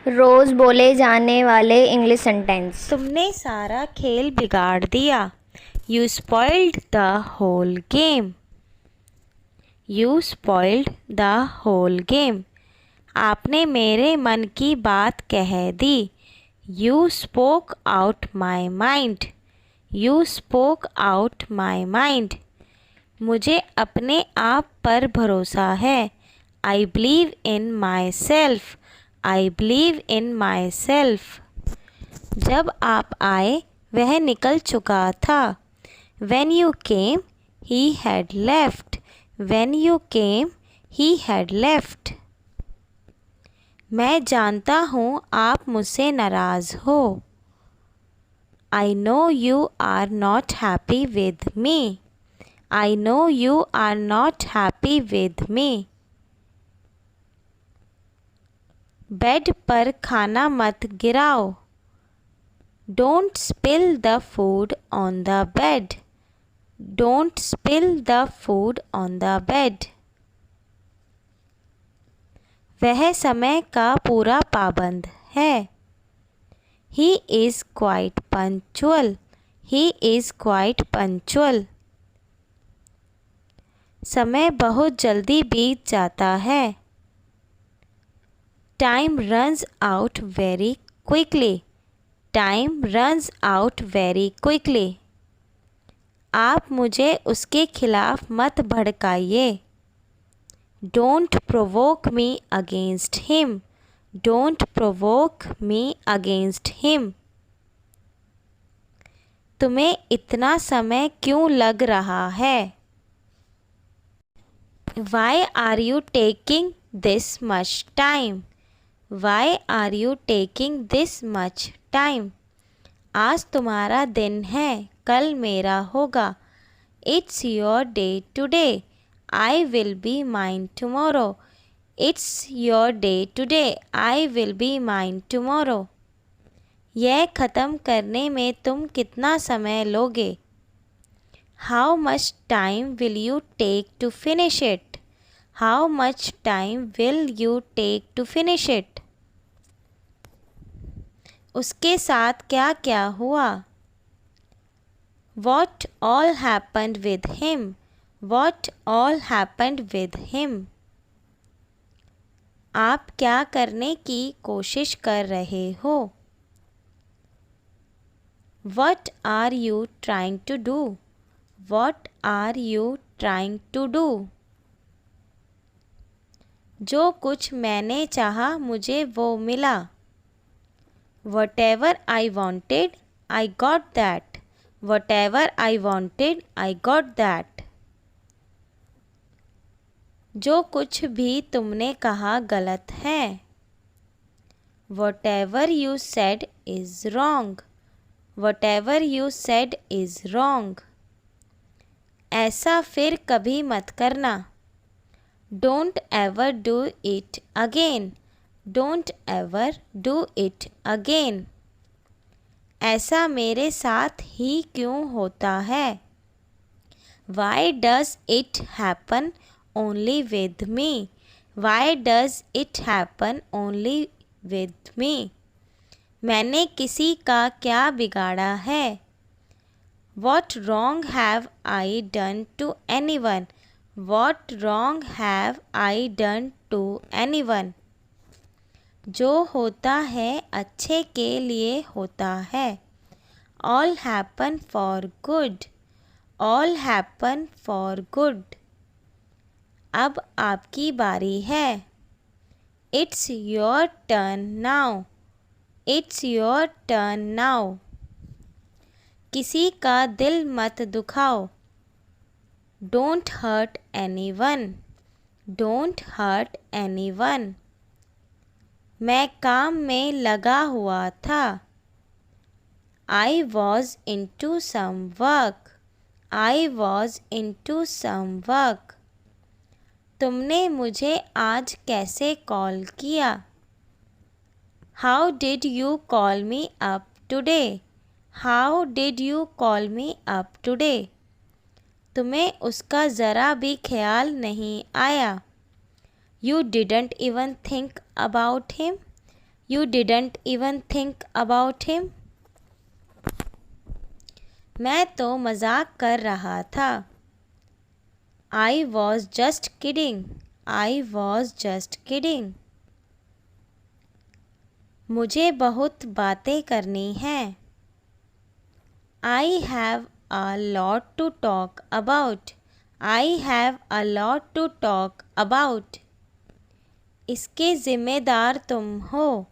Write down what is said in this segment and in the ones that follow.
रोज़ बोले जाने वाले इंग्लिश सेंटेंस। तुमने सारा खेल बिगाड़ दिया। You spoiled the whole game. You spoiled the whole game. आपने मेरे मन की बात कह दी। You spoke out my mind. You spoke out my mind. मुझे अपने आप पर भरोसा है। I believe in myself. I believe in myself. जब आप आए वह निकल चुका था। When you came, he had left. When you came, he had left. मैं जानता हूँ आप मुझसे नाराज़ हो। I know you are not happy with me. I know you are not happy with me. Bed पर खाना मत गिराओ। Don't spill the food on the bed. Don't spill the food on the bed. वह समय का पूरा पाबंद है। He is quite punctual. He is quite punctual. समय बहुत जल्दी बीत जाता है। Time runs out very quickly. Time runs out very quickly. आप मुझे उसके खिलाफ मत भड़काइए। Don't provoke me against him. Don't provoke me against him. तुम्हें इतना समय क्यों लग रहा है? Why are you taking this much time? Why are you taking this much time? आज तुम्हारा दिन है, कल मेरा होगा। It's your day today. I will be mine tomorrow. It's your day today. I will be mine tomorrow. यह ख़त्म करने में तुम कितना समय लोगे? How much time will you take to finish it? How much time will you take to finish it? उसके साथ क्या क्या हुआ? What all happened with him? What all happened with him? आप क्या करने की कोशिश कर रहे हो? What are you trying to do? What are you trying to do? जो कुछ मैंने चाहा मुझे वो मिला। Whatever I wanted, I got that. Whatever I wanted, I got that. जो कुछ भी तुमने कहा गलत है। Whatever you said is wrong. Whatever you said is wrong. ऐसा फिर कभी मत करना। Don't ever do it again. Don't ever do it again. ऐसा मेरे साथ ही क्यों होता है? Why does it happen only with me? Why does it happen only with me? मैंने किसी का क्या बिगाड़ा है? What wrong have I done to anyone? What wrong have I done to anyone? जो होता है अच्छे के लिए होता है। All happen for good. All happen for good. अब आपकी बारी है। It's your turn now. It's your turn now. किसी का दिल मत दुखाओ। Don't hurt anyone. Don't hurt anyone. मैं काम में लगा हुआ था। I was into some work. I was into some work. तुमने मुझे आज कैसे कॉल किया? How did you call me up today? How did you call me up today? तुम्हें उसका ज़रा भी ख्याल नहीं आया। You didn't even think about him. You didn't even think about him. मैं तो मजाक कर रहा था. I was just kidding. I was just kidding. मुझे बहुत बातें करनी हैं. I have a lot to talk about. I have a lot to talk about. इसके ज़िम्मेदार तुम हो.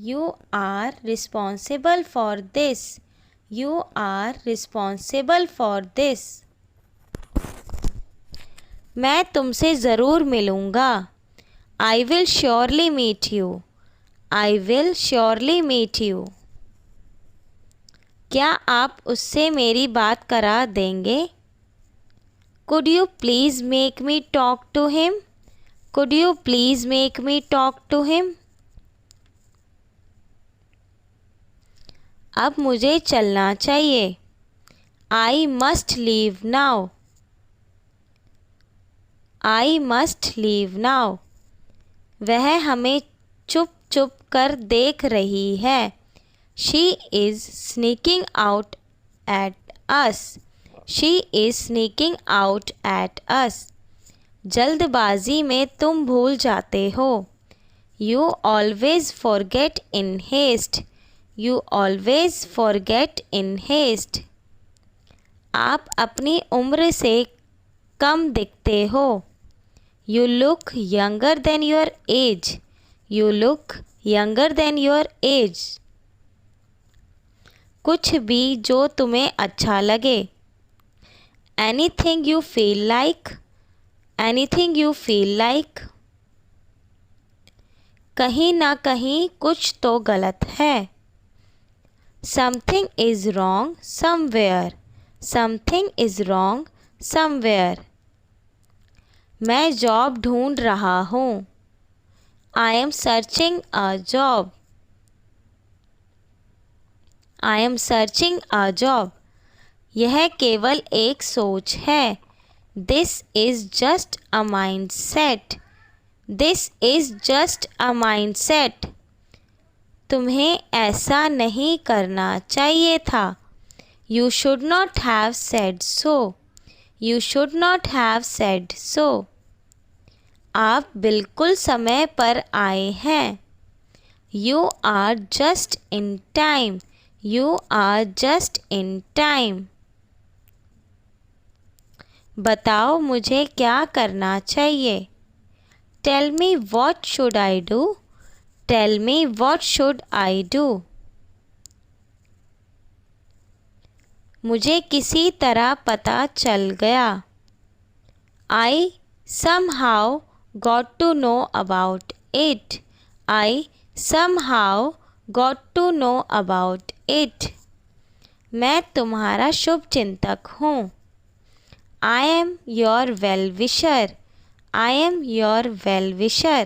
You are responsible for this. You are responsible for this. मैं तुमसे ज़रूर मिलूँगा. I will surely meet you. I will surely meet you. क्या आप उससे मेरी बात करा देंगे? Could you please make me talk to him? Could you please make me talk to him? अब मुझे चलना चाहिए. I must leave now. I must leave now. वह हमें चुप चुप कर देख रही है. She is sneaking out at us. She is sneaking out at us. जल्दबाजी में तुम भूल जाते हो. You always forget in haste. You always forget in haste. आप अपनी उम्र से कम दिखते हो. You look younger than your age. You look younger than your age. कुछ भी जो तुम्हें अच्छा लगे. Anything you feel like. Anything you feel like. कहीं ना कहीं कुछ तो गलत है. Something is wrong somewhere. Something is wrong somewhere. मैं जॉब ढूंढ रहा हूँ. I am searching a job. I am searching a job. यह केवल एक सोच है. This is just a mindset. This is just a mindset. तुम्हें ऐसा नहीं करना चाहिए था. You should not have said so. You should not have said so. आप बिल्कुल समय पर आए हैं. You are just in time. You are just in time. बताओ मुझे क्या करना चाहिए. Tell me what should I do. Tell me what should I do. मुझे किसी तरह पता चल गया. I somehow got to know about it. I somehow got to know about it. मैं तुम्हारा शुभ चिंतक हूँ. I am your well wisher. I am your well wisher.